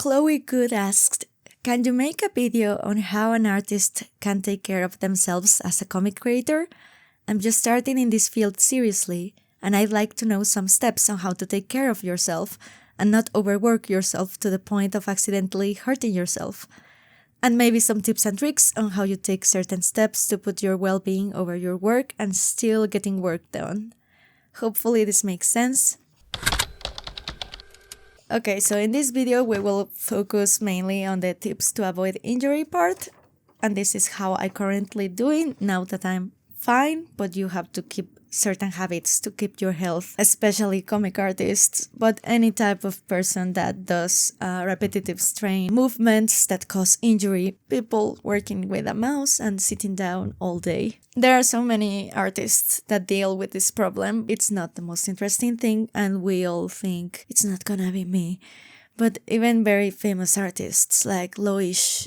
Chloe Good asked, can you make a video on how an artist can take care of themselves as a comic creator? I'm just starting in this field seriously, and I'd like to know some steps on how to take care of yourself and not overwork yourself to the point of accidentally hurting yourself. And maybe some tips and tricks on how you take certain steps to put your well-being over your work and still getting work done. Hopefully this makes sense. Okay, so in this video we will focus mainly on the tips to avoid injury part, and this is how I currently do it now that I'm fine, but you have to keep certain habits to keep your health, especially comic artists, but any type of person that does repetitive strain movements that cause injury, people working with a mouse and sitting down all day. There are so many artists that deal with this problem. It's not the most interesting thing, and we all think it's not gonna be me. But even very famous artists like Loish,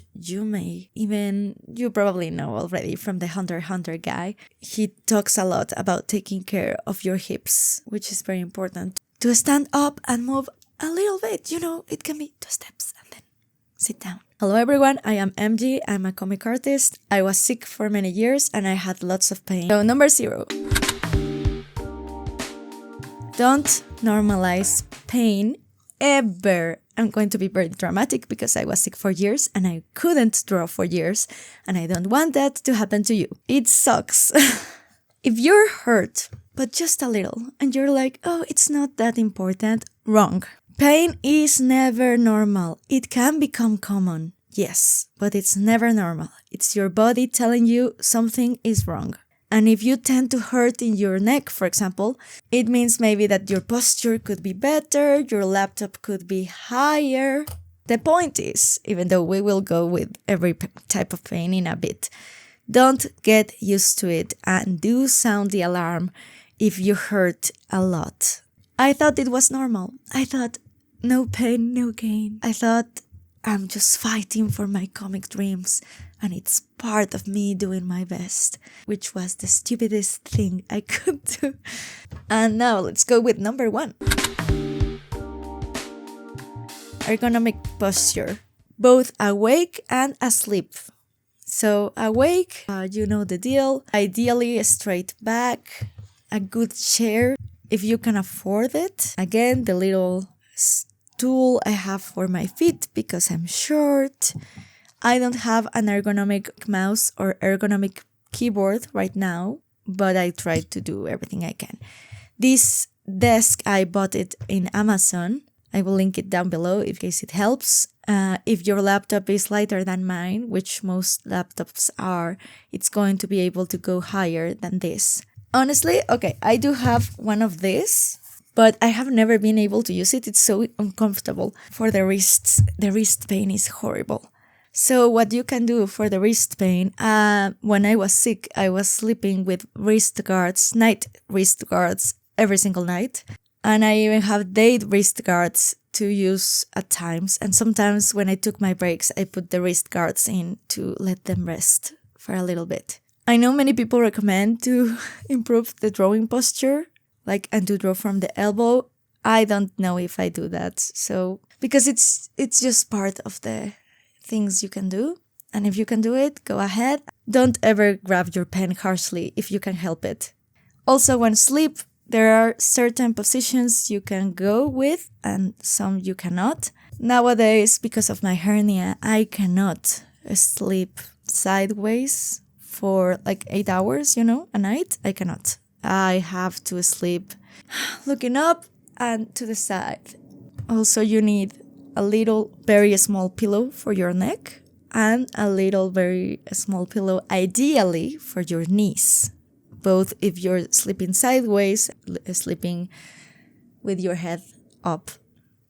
even you probably know already from the Hunter x Hunter guy, he talks a lot about taking care of your hips, which is very important. To stand up and move a little bit, it can be 2 steps and then sit down. Hello everyone, I am MG, I'm a comic artist. I was sick for many years and I had lots of pain. So number 0. Don't normalize pain ever. I'm going to be very dramatic because I was sick for years and I couldn't draw for years, and I don't want that to happen to you. It sucks. If you're hurt, but just a little, and you're like, oh, it's not that important, wrong. Pain is never normal. It can become common, yes, but it's never normal. It's your body telling you something is wrong. And if you tend to hurt in your neck, for example, it means maybe that your posture could be better, your laptop could be higher. The point is, even though we will go with every type of pain in a bit, don't get used to it and do sound the alarm if you hurt a lot. I thought it was normal. I thought, no pain, no gain. I thought, I'm just fighting for my comic dreams. And it's part of me doing my best, which was the stupidest thing I could do. And now let's go with number 1. Ergonomic posture, both awake and asleep. So awake, you know the deal. Ideally a straight back, a good chair, if you can afford it. Again, the little stool I have for my feet because I'm short. I don't have an ergonomic mouse or ergonomic keyboard right now, but I try to do everything I can. This desk, I bought it in Amazon. I will link it down below in case it helps. If your laptop is lighter than mine, which most laptops are, it's going to be able to go higher than this. Honestly, okay, I do have one of these, but I have never been able to use it. It's so uncomfortable for the wrists. The wrist pain is horrible. So what you can do for the wrist pain, when I was sick, I was sleeping with night wrist guards every single night. And I even have day wrist guards to use at times. And sometimes when I took my breaks, I put the wrist guards in to let them rest for a little bit. I know many people recommend to improve the drawing posture, and to draw from the elbow. I don't know if I do that. So, because it's just part of the things you can do, and if you can do it, go ahead. Don't ever grab your pen harshly if you can help it. Also, when sleep, there are certain positions you can go with and some you cannot. Nowadays, because of my hernia, I cannot sleep sideways for 8 hours, a night. I cannot. I have to sleep looking up and to the side. Also, you need a little, very small pillow for your neck and a little, very small pillow, ideally for your knees. Both if you're sleeping sideways, sleeping with your head up.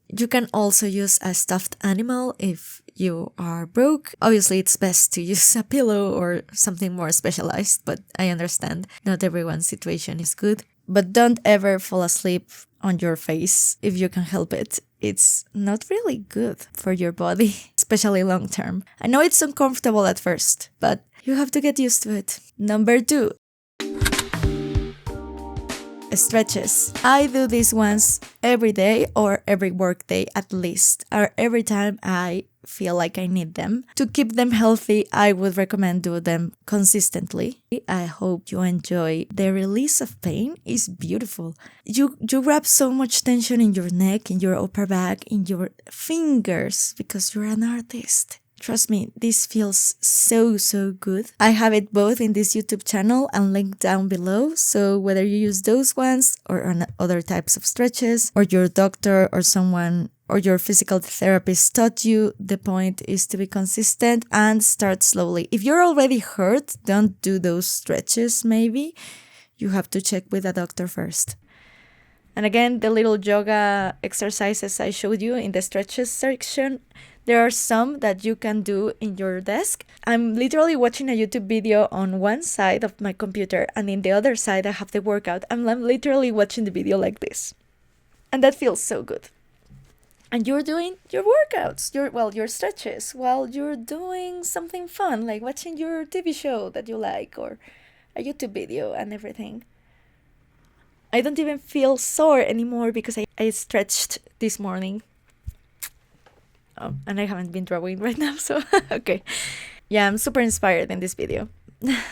You can also use a stuffed animal if you are broke. Obviously, it's best to use a pillow or something more specialized, but I understand not everyone's situation is good. But don't ever fall asleep on your face if you can help it. It's not really good for your body, especially long term. I know it's uncomfortable at first, but you have to get used to it. Number 2. stretches. I do these ones every day or every work day at least, or every time I feel like I need them. To keep them healthy, I would recommend do them consistently. I hope you enjoy. The release of pain is beautiful. You grab so much tension in your neck, in your upper back, in your fingers because you're an artist. Trust me, this feels so good. I have it both in this YouTube channel and linked down below. So whether you use those ones or on other types of stretches, or your doctor or someone or your physical therapist taught you, the point is to be consistent and start slowly. If you're already hurt, don't do those stretches maybe. You have to check with a doctor first. And again, the little yoga exercises I showed you in the stretches section, there are some that you can do in your desk. I'm literally watching a YouTube video on one side of my computer, and in the other side I have the workout. I'm literally watching the video like this. And that feels so good. And you're doing your workouts, your stretches, while you're doing something fun, like watching your TV show that you like, or a YouTube video and everything. I don't even feel sore anymore because I stretched this morning. Oh, and I haven't been drawing right now, so okay. Yeah, I'm super inspired in this video.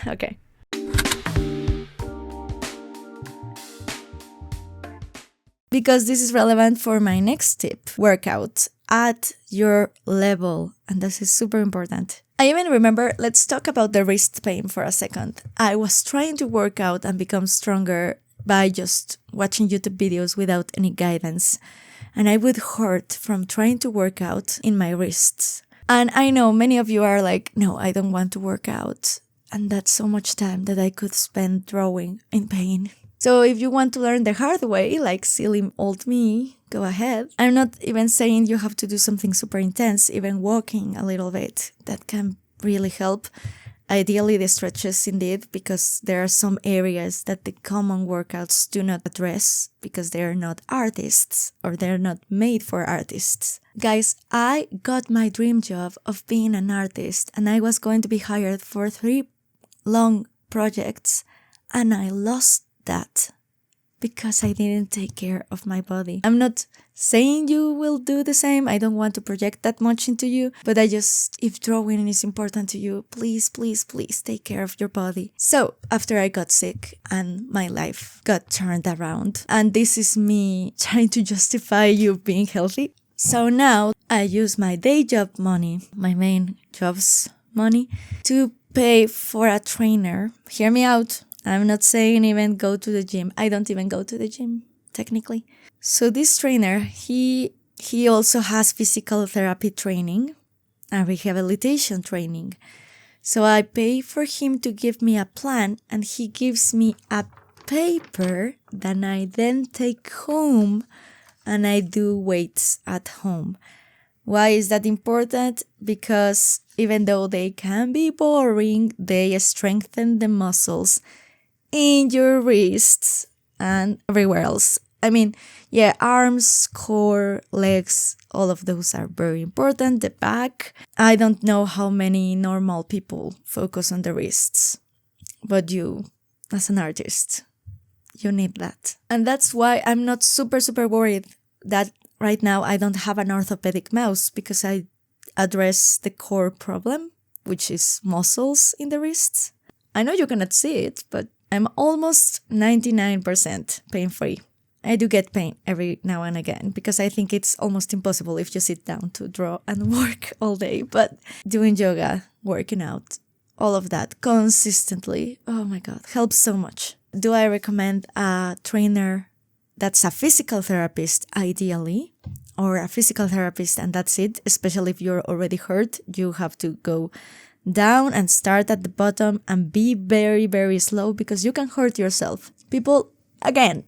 Okay. Because this is relevant for my next tip, workout at your level. And this is super important. I even remember, let's talk about the wrist pain for a second. I was trying to work out and become stronger by just watching YouTube videos without any guidance. And I would hurt from trying to work out in my wrists. And I know many of you are like, no, I don't want to work out. And that's so much time that I could spend drawing in pain. So if you want to learn the hard way, like silly old me, go ahead. I'm not even saying you have to do something super intense, even walking a little bit. That can really help. Ideally, the stretches indeed, because there are some areas that the common workouts do not address because they're not artists or they're not made for artists. Guys, I got my dream job of being an artist and I was going to be hired for 3 long projects and I lost that because I didn't take care of my body. I'm not saying you will do the same. I don't want to project that much into you, but if drawing is important to you, please take care of your body. So after I got sick and my life got turned around, and this is me trying to justify you being healthy. So now I use my day job money, my main job's money, to pay for a trainer. Hear me out. I'm not saying even go to the gym. I don't even go to the gym, technically. So this trainer, he also has physical therapy training and rehabilitation training. So I pay for him to give me a plan and he gives me a paper that I then take home and I do weights at home. Why is that important? Because even though they can be boring, they strengthen the muscles in your wrists and everywhere else. I mean, yeah, arms, core, legs, all of those are very important. The back, I don't know how many normal people focus on the wrists, but you, as an artist, you need that. And that's why I'm not super worried that right now I don't have an orthopedic mouse, because I address the core problem, which is muscles in the wrists. I know you cannot see it, but I'm almost 99% pain-free. I do get pain every now and again because I think it's almost impossible if you sit down to draw and work all day. But doing yoga, working out, all of that consistently, oh my God, helps so much. Do I recommend a trainer that's a physical therapist, ideally, or a physical therapist and that's it? Especially if you're already hurt, you have to go down and start at the bottom and be very slow because you can hurt yourself. People, again,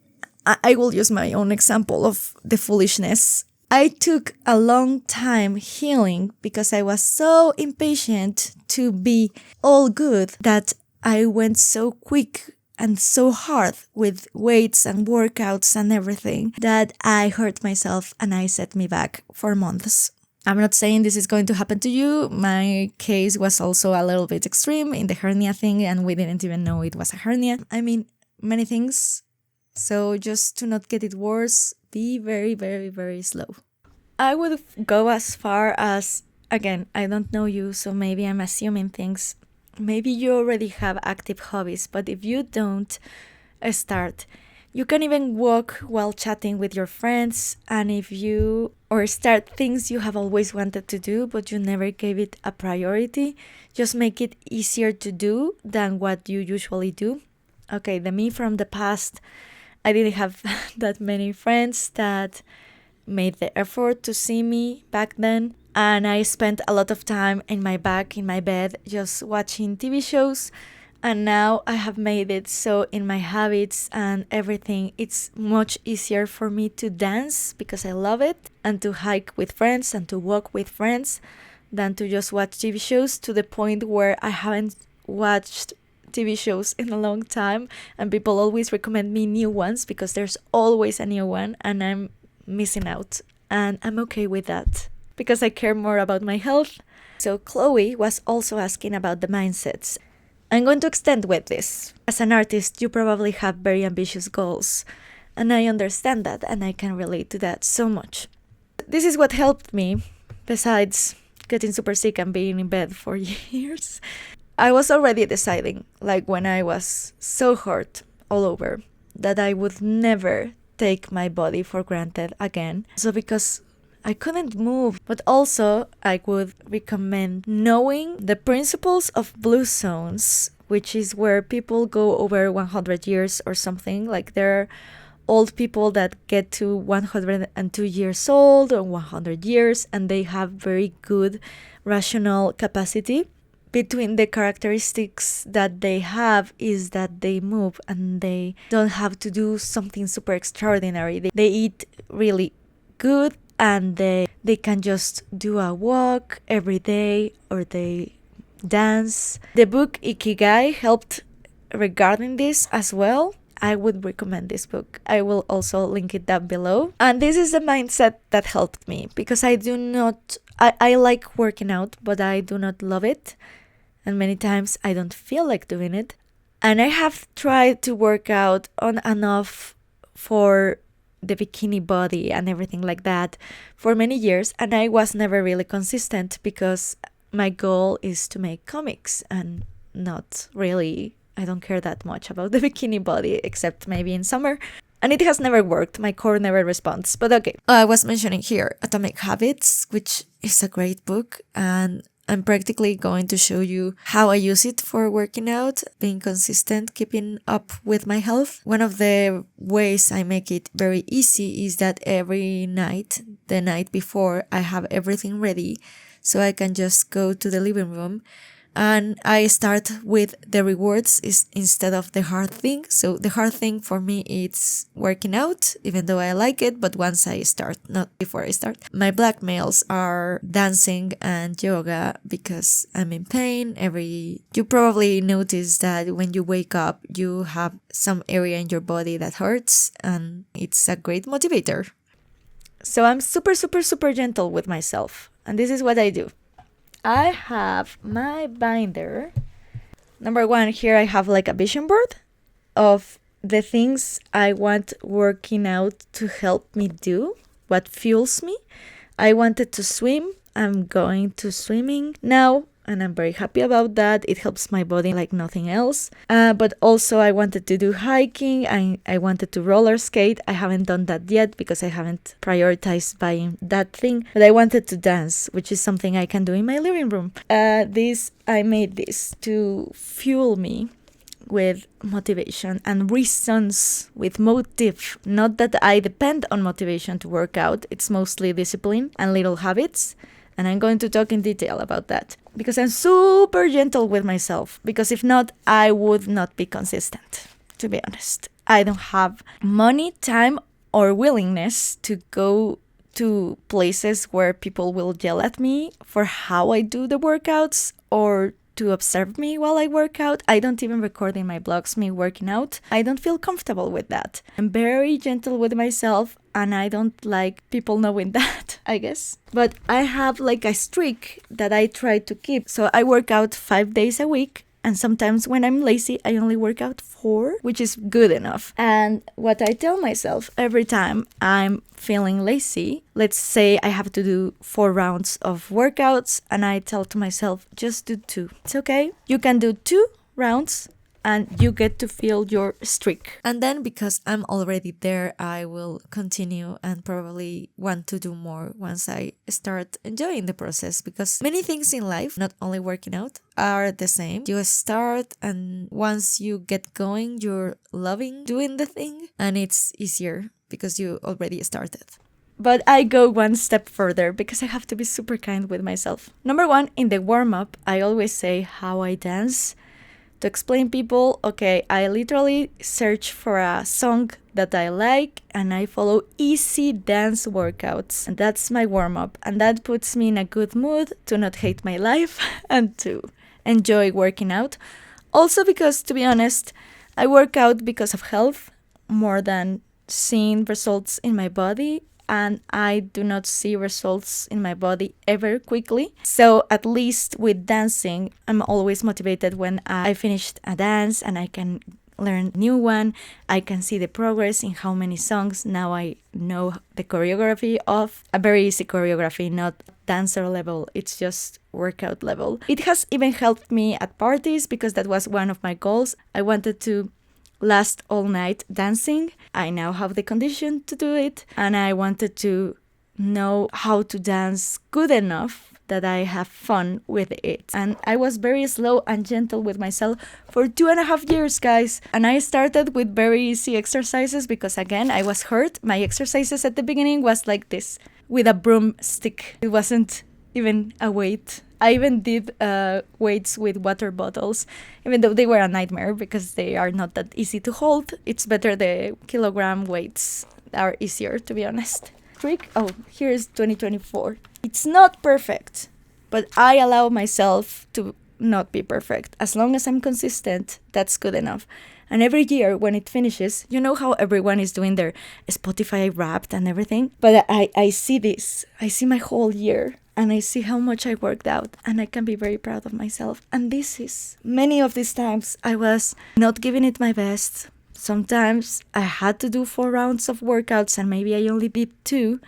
I will use my own example of the foolishness. I took a long time healing because I was so impatient to be all good that I went so quick and so hard with weights and workouts and everything that I hurt myself and I set me back for months. I'm not saying this is going to happen to you. My case was also a little bit extreme in the hernia thing and we didn't even know it was a hernia. I mean, many things So just to not get it worse, be very, very, very slow. I would go as far as, again, I don't know you, so maybe I'm assuming things. Maybe you already have active hobbies, but if you don't, start. You can even walk while chatting with your friends, and or start things you have always wanted to do, but you never gave it a priority. Just make it easier to do than what you usually do. Okay, the me from the past, I didn't have that many friends that made the effort to see me back then. And I spent a lot of time in my bed, just watching TV shows. And now I have made it so in my habits and everything, it's much easier for me to dance because I love it, and to hike with friends and to walk with friends than to just watch TV shows, to the point where I haven't watched TV shows in a long time, and people always recommend me new ones because there's always a new one and I'm missing out, and I'm okay with that because I care more about my health. So Chloe was also asking about the mindsets. I'm going to extend with this. As an artist, you probably have very ambitious goals, and I understand that, and I can relate to that so much. This is what helped me, besides getting super sick and being in bed for years. I was already deciding, like when I was so hurt all over, that I would never take my body for granted again. So because I couldn't move, but also I would recommend knowing the principles of blue zones, which is where people go over 100 years or something. Like there are old people that get to 102 years old or 100 years, and they have very good rational capacity. Between the characteristics that they have is that they move and they don't have to do something super extraordinary. They eat really good, and they can just do a walk every day, or they dance. The book Ikigai helped regarding this as well. I would recommend this book. I will also link it down below. And this is the mindset that helped me, because I like working out, but I do not love it. And many times I don't feel like doing it. And I have tried to work out on and off for the bikini body and everything like that for many years. And I was never really consistent because my goal is to make comics, and not really, I don't care that much about the bikini body, except maybe in summer. And it has never worked. My core never responds. But okay. I was mentioning here Atomic Habits, which is a great book. And I'm practically going to show you how I use it for working out, being consistent, keeping up with my health. One of the ways I make it very easy is that every night, the night before, I have everything ready so I can just go to the living room. And I start with the rewards instead of the hard thing. So the hard thing for me is working out, even though I like it, but once I start, not before I start. My blackmails are dancing and yoga because I'm in pain. You probably notice that when you wake up, you have some area in your body that hurts, and it's a great motivator. So I'm super, super, super gentle with myself. And this is what I do. I have my binder. Number one, here I have like a vision board of the things I want working out to help me do, what fuels me. I wanted to swim. I'm going to swimming now, and I'm very happy about that. It helps my body like nothing else. But also I wanted to do hiking. I wanted to roller skate. I haven't done that yet because I haven't prioritized buying that thing. But I wanted to dance, which is something I can do in my living room. I made this to fuel me with motivation and reasons with motive. Not that I depend on motivation to work out. It's mostly discipline and little habits. And I'm going to talk in detail about that because I'm super gentle with myself. Because if not, I would not be consistent, to be honest. I don't have money, time, or willingness to go to places where people will yell at me for how I do the workouts, or to observe me while I work out. I don't even record in my blogs me working out. I don't feel comfortable with that. I'm very gentle with myself, and I don't like people knowing that, I guess. But I have like a streak that I try to keep. So I work out 5 days a week, And sometimes when I'm lazy, I only work out 4, which is good enough. And what I tell myself every time I'm feeling lazy, let's say I have to do 4 rounds of workouts, and I tell to myself, just do 2. It's okay. You can do 2 rounds and you get to feel your streak. And then because I'm already there, I will continue and probably want to do more once I start enjoying the process, because many things in life, not only working out, are the same. You start, and once you get going, you're loving doing the thing, and it's easier because you already started. But I go one step further because I have to be super kind with myself. Number 1, in the warm-up, I always say how I dance. To explain people, okay, I literally search for a song that I like and I follow easy dance workouts. And that's my warm-up. And that puts me in a good mood to not hate my life and to enjoy working out. Also because, to be honest, I work out because of health more than seeing results in my body. And I do not see results in my body ever quickly. So at least with dancing, I'm always motivated when I finished a dance and I can learn a new one. I can see the progress in how many songs. Now I know the choreography of a very easy choreography, not dancer level. It's just workout level. It has even helped me at parties because that was one of my goals. I wanted to last all night dancing. I now have the condition to do it, and I wanted to know how to dance good enough that I have fun with it. And I was very slow and gentle with myself for 2.5 years, guys. And I started with very easy exercises because, again, I was hurt. My exercises at the beginning was like this, with a broomstick. It wasn't even a weight. I even did weights with water bottles, even though they were a nightmare because they are not that easy to hold. It's better the kilogram weights are easier, to be honest. Trick? Oh, here's 2024. It's not perfect, but I allow myself to not be perfect. As long as I'm consistent, that's good enough. And every year when it finishes, you know how everyone is doing their Spotify Wrapped and everything? But I see this. I see my whole year. And I see how much I worked out, and I can be very proud of myself. And many of these times I was not giving it my best. Sometimes I had to do 4 rounds of workouts and maybe I only did 2,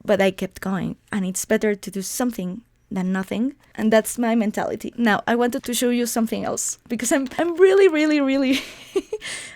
but I kept going. And it's better to do something than nothing. And that's my mentality. Now, I wanted to show you something else because I'm really, really, really,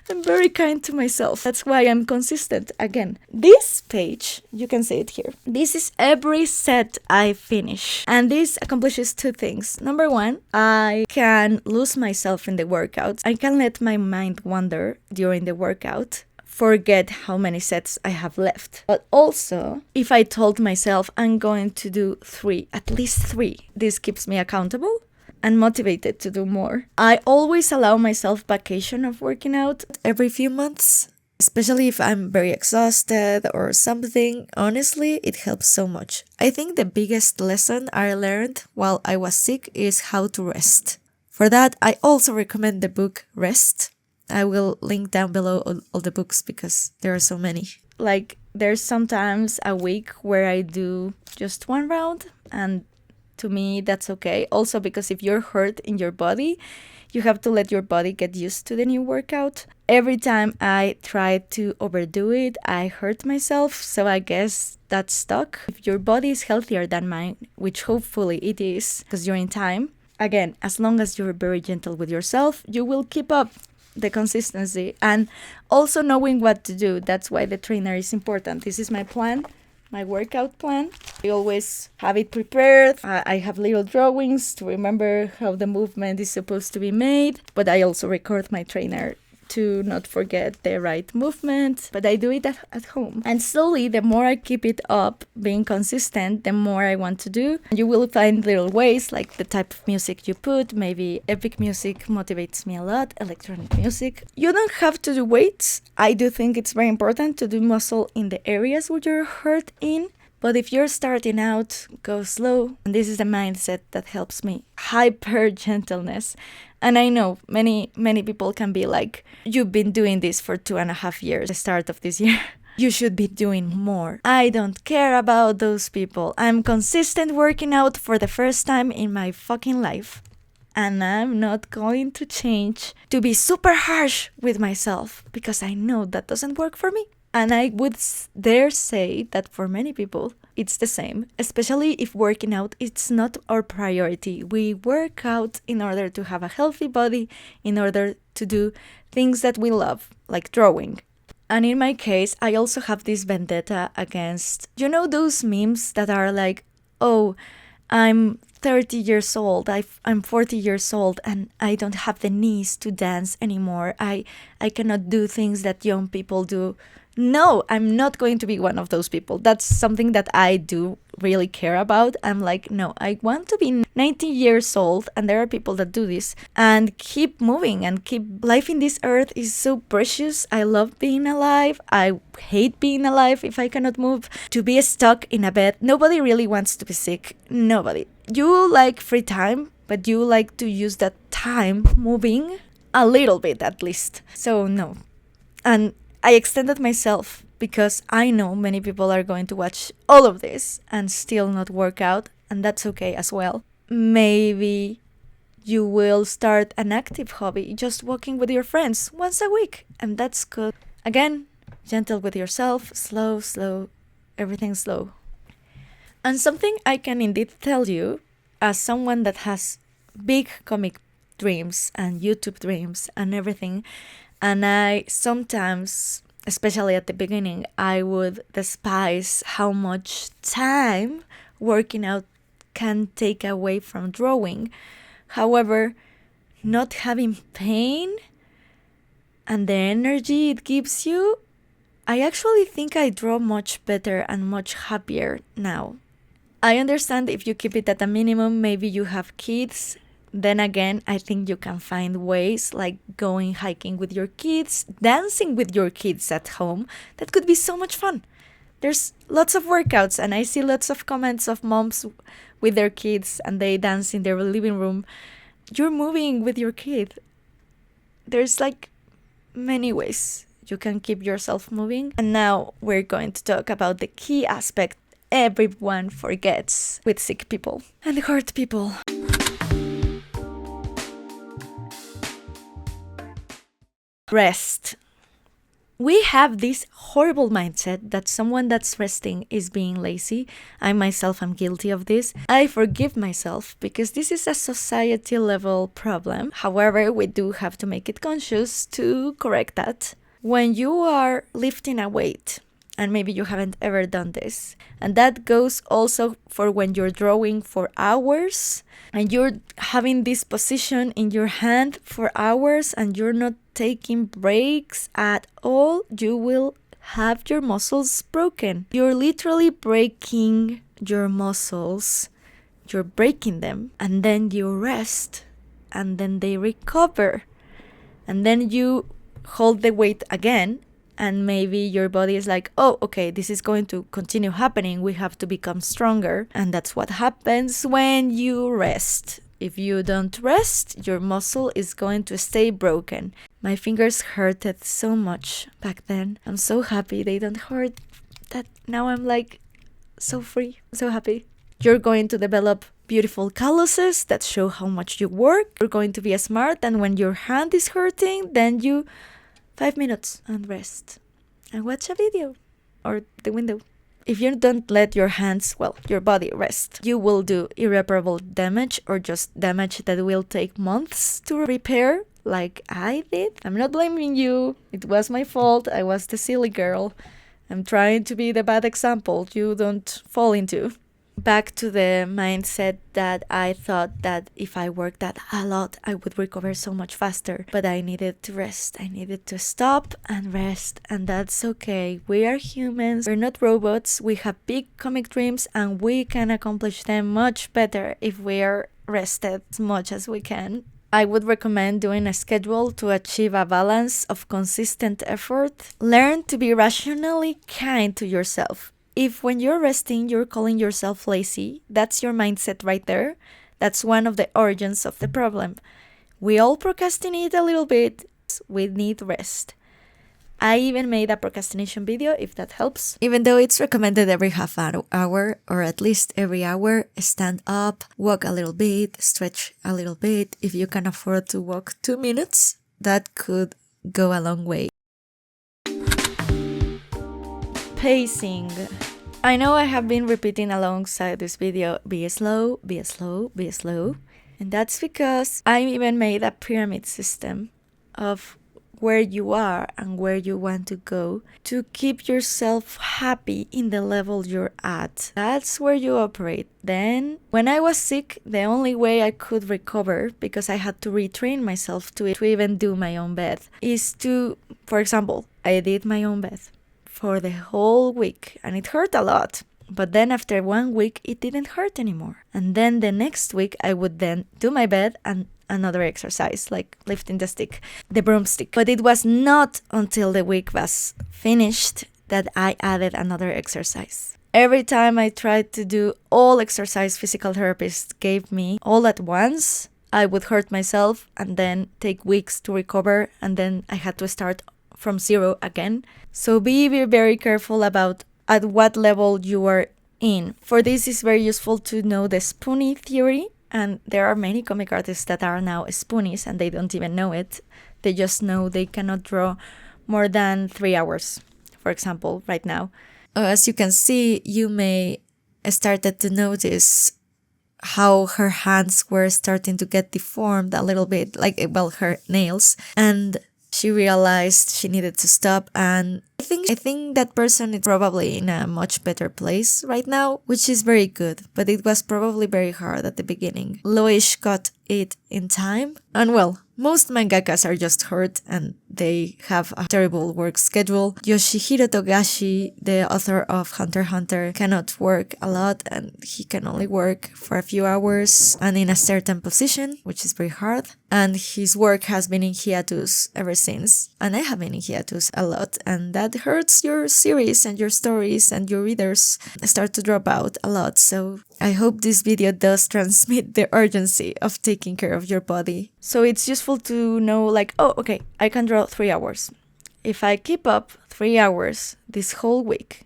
I'm very kind to myself. That's why I'm consistent. Again, this page, you can see it here. This is every set I finish. And this accomplishes 2 things. Number 1, I can lose myself in the workout. I can let my mind wander during the workout, forget how many sets I have left. But also, if I told myself I'm going to do 3, at least 3, this keeps me accountable and motivated to do more. I always allow myself vacation of working out every few months, especially if I'm very exhausted or something. Honestly, it helps so much. I think the biggest lesson I learned while I was sick is how to rest. For that, I also recommend the book Rest. I will link down below all the books because there are so many. Like, there's sometimes a week where I do just 1 round, and to me, that's okay. Also, because if you're hurt in your body, you have to let your body get used to the new workout. Every time I try to overdo it, I hurt myself, so I guess that's stuck. If your body is healthier than mine, which hopefully it is, because you're in time, again, as long as you're very gentle with yourself, you will keep up the consistency and also knowing what to do. That's why the trainer is important. This is my plan, my workout plan. I always have it prepared. I have little drawings to remember how the movement is supposed to be made, but I also record my trainer to not forget the right movement, but I do it at home. And slowly, the more I keep it up, being consistent, the more I want to do. You will find little ways, like the type of music you put. Maybe epic music motivates me a lot, electronic music. You don't have to do weights. I do think it's very important to do muscle in the areas where you're hurt in. But if you're starting out, go slow. And this is the mindset that helps me. Hyper gentleness. And I know many people can be like, you've been doing this for 2.5 years, the start of this year. You should be doing more. I don't care about those people. I'm consistent working out for the first time in my fucking life. And I'm not going to change to be super harsh with myself because I know that doesn't work for me. And I would dare say that for many people, it's the same, especially if working out it's not our priority. We work out in order to have a healthy body, in order to do things that we love, like drawing. And in my case, I also have this vendetta against, those memes that are like, oh, I'm 30 years old, I'm 40 years old, and I don't have the knees to dance anymore. I cannot do things that young people do. No, I'm not going to be one of those people. That's something that I do really care about. I'm like, no, I want to be 90 years old, and there are people that do this, and keep moving and keep life in this earth is so precious. I love being alive. I hate being alive if I cannot move. To be stuck in a bed, nobody really wants to be sick. Nobody. You like free time, but you like to use that time moving a little bit at least. So no. And I extended myself because I know many people are going to watch all of this and still not work out, and that's okay as well. Maybe you will start an active hobby, just walking with your friends once a week, and that's good. Again, gentle with yourself, slow, everything slow. And something I can indeed tell you, as someone that has big comic dreams and YouTube dreams and everything, and I sometimes, especially at the beginning, I would despise how much time working out can take away from drawing. However, not having pain and the energy it gives you, I actually think I draw much better and much happier now. I understand if you keep it at a minimum, maybe you have kids. Then again, I think you can find ways like going hiking with your kids, dancing with your kids at home. That could be so much fun. There's lots of workouts, and I see lots of comments of moms with their kids and they dance in their living room. You're moving with your kid. There's like many ways you can keep yourself moving. And now we're going to talk about the key aspect everyone forgets with sick people and hurt people. Rest. We have this horrible mindset that someone that's resting is being lazy. I myself am guilty of this. I forgive myself because this is a society level problem. However, we do have to make it conscious to correct that. When you are lifting a weight, and maybe you haven't ever done this, and that goes also for when you're drawing for hours and you're having this position in your hand for hours and you're not taking breaks at all, you will have your muscles broken. You're literally breaking your muscles. You're breaking them, and then you rest, and then they recover, and then you hold the weight again, and maybe your body is like, oh, okay, this is going to continue happening. We have to become stronger. And that's what happens when you rest. If you don't rest, your muscle is going to stay broken. My fingers hurted so much back then. I'm so happy they don't hurt. That now I'm like so free, so happy. You're going to develop beautiful calluses that show how much you work. You're going to be smart, and when your hand is hurting, then you 5 minutes and rest and watch a video or the window. If you don't let your hands, your body rest, you will do irreparable damage, or just damage that will take months to repair, like I did. I'm not blaming you. It was my fault. I was the silly girl. I'm trying to be the bad example you don't fall into. Back to the mindset that I thought that if I worked that a lot, I would recover so much faster. But I needed to rest. I needed to stop and rest. And that's okay. We are humans. We're not robots. We have big comic dreams, and we can accomplish them much better if we are rested as much as we can. I would recommend doing a schedule to achieve a balance of consistent effort. Learn to be rationally kind to yourself. If when you're resting, you're calling yourself lazy, that's your mindset right there. That's one of the origins of the problem. We all procrastinate a little bit. We need rest. I even made a procrastination video, if that helps. Even though it's recommended every half hour or at least every hour, stand up, walk a little bit, stretch a little bit. If you can afford to walk 2 minutes, that could go a long way. Pacing. I know I have been repeating alongside this video, be slow, be slow, be slow. And that's because I even made a pyramid system of where you are and where you want to go to keep yourself happy in the level you're at. That's where you operate. Then, when I was sick, the only way I could recover, because I had to retrain myself to even do my own bed, is to, for example, I did my own bed for the whole week and it hurt a lot. But then after 1 week, it didn't hurt anymore. And then the next week, I would then do my bed and another exercise, like lifting the broomstick. But it was not until the week was finished that I added another exercise. Every time I tried to do all exercise physical therapists gave me all at once, I would hurt myself and then take weeks to recover, and then I had to start from zero again. So be very careful about at what level you are in. For this, it's very useful to know the spoonie theory. And there are many comic artists that are now spoonies and they don't even know it. They just know they cannot draw more than 3 hours, for example, right now. As you can see, you may started to notice how her hands were starting to get deformed a little bit, like, well, her nails. And she realized she needed to stop, and I think that person is probably in a much better place right now, which is very good, but it was probably very hard at the beginning. Loish got it in time, and well, most mangakas are just hurt and they have a terrible work schedule. Yoshihiro Togashi, the author of Hunter x Hunter, cannot work a lot and he can only work for a few hours and in a certain position, which is very hard. And his work has been in hiatus ever since. And I have been in hiatus a lot, and that hurts your series and your stories, and your readers start to drop out a lot. So I hope this video does transmit the urgency of taking care of your body. So it's useful to know, like, oh, okay, I can draw 3 hours. If I keep up 3 hours this whole week,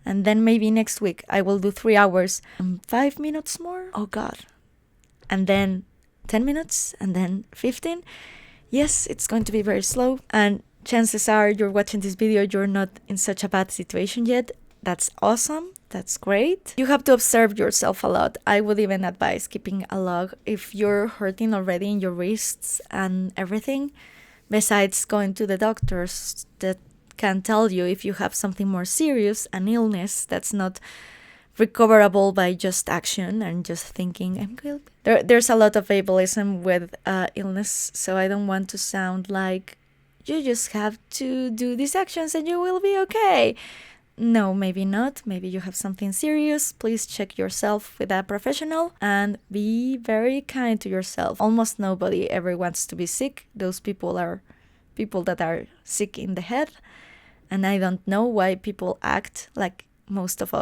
and then maybe next week I will do 3 hours and 5 minutes more, oh God. And then 10 minutes, and then 15. Yes, it's going to be very slow, and chances are you're watching this video, you're not in such a bad situation yet. That's awesome. That's great. You have to observe yourself a lot. I would even advise keeping a log if you're hurting already in your wrists and everything, besides going to the doctors that can tell you if you have something more serious, an illness that's not recoverable by just action and just thinking, I'm good. There's a lot of ableism with illness, so I don't want to sound like you just have to do these actions and you will be okay. No, maybe not. Maybe you have something serious. Please check yourself with a professional and be very kind to yourself. Almost nobody ever wants to be sick. Those people are people that are sick in the head. And I don't know why people act like most of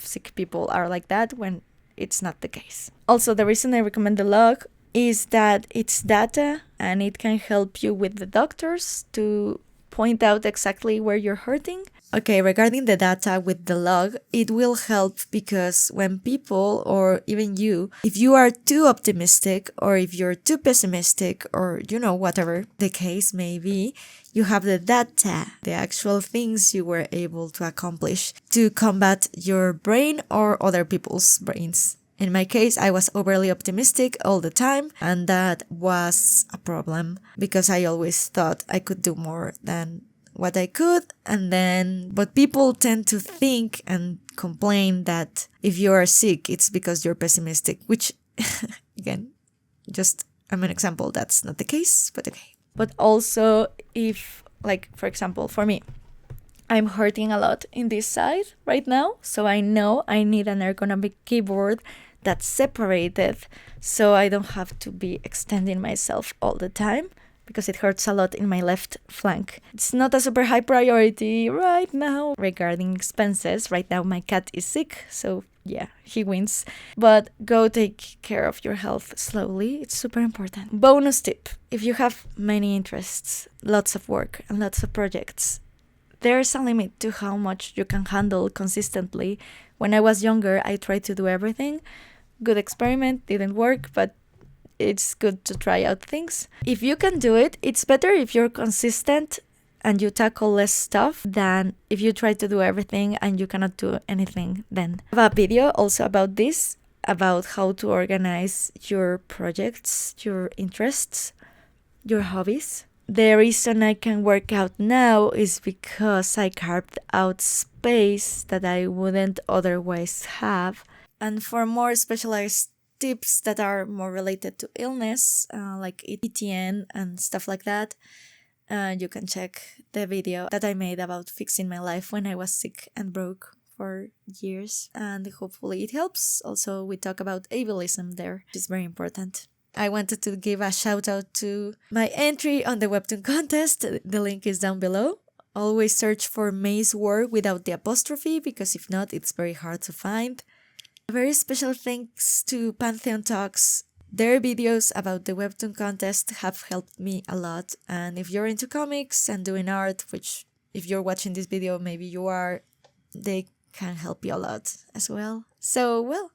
sick people are like that when it's not the case. Also, the reason I recommend the log is that it's data and it can help you with the doctors to point out exactly where you're hurting. Okay, regarding the data with the log, it will help because when people, or even you, if you are too optimistic or if you're too pessimistic or, whatever the case may be, you have the data, the actual things you were able to accomplish to combat your brain or other people's brains. In my case, I was overly optimistic all the time, and that was a problem because I always thought I could do more than what I could. But people tend to think and complain that if you are sick, it's because you're pessimistic, which, again, just I'm an example. That's not the case, but okay. But also if, like, for example, for me, I'm hurting a lot in this side right now, so I know I need an ergonomic keyboard that's separated so I don't have to be extending myself all the time because it hurts a lot in my left flank. It's not a super high priority right now regarding expenses. Right now my cat is sick, so yeah, he wins. But go take care of your health slowly. It's super important. Bonus tip. If you have many interests, lots of work, and lots of projects, there's a limit to how much you can handle consistently. When I was younger, I tried to do everything. Good experiment, didn't work, but it's good to try out things. If you can do it, it's better if you're consistent and you tackle less stuff than if you try to do everything and you cannot do anything then. I have a video also about this, about how to organize your projects, your interests, your hobbies. The reason I can work out now is because I carved out space that I wouldn't otherwise have. And for more specialized tips that are more related to illness, like ETN and stuff like that, you can check the video that I made about fixing my life when I was sick and broke for years, and hopefully it helps. Also, we talk about ableism there, which is very important. I wanted to give a shout out to my entry on the Webtoon contest. The link is down below. Always search for May's work without the apostrophe, because if not, it's very hard to find. A very special thanks to Pantheon Talks. Their videos about the Webtoon contest have helped me a lot, and if you're into comics and doing art, which if you're watching this video maybe you are, they can help you a lot as well. So, well,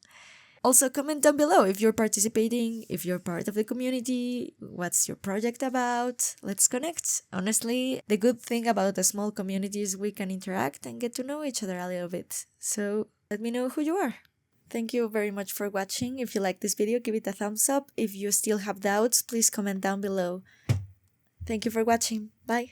also comment down below if you're participating, if you're part of the community, what's your project about. Let's connect. Honestly, the good thing about the small community is we can interact and get to know each other a little bit. So let me know who you are. Thank you very much for watching. If you like this video, give it a thumbs up. If you still have doubts, please comment down below. Thank you for watching. Bye.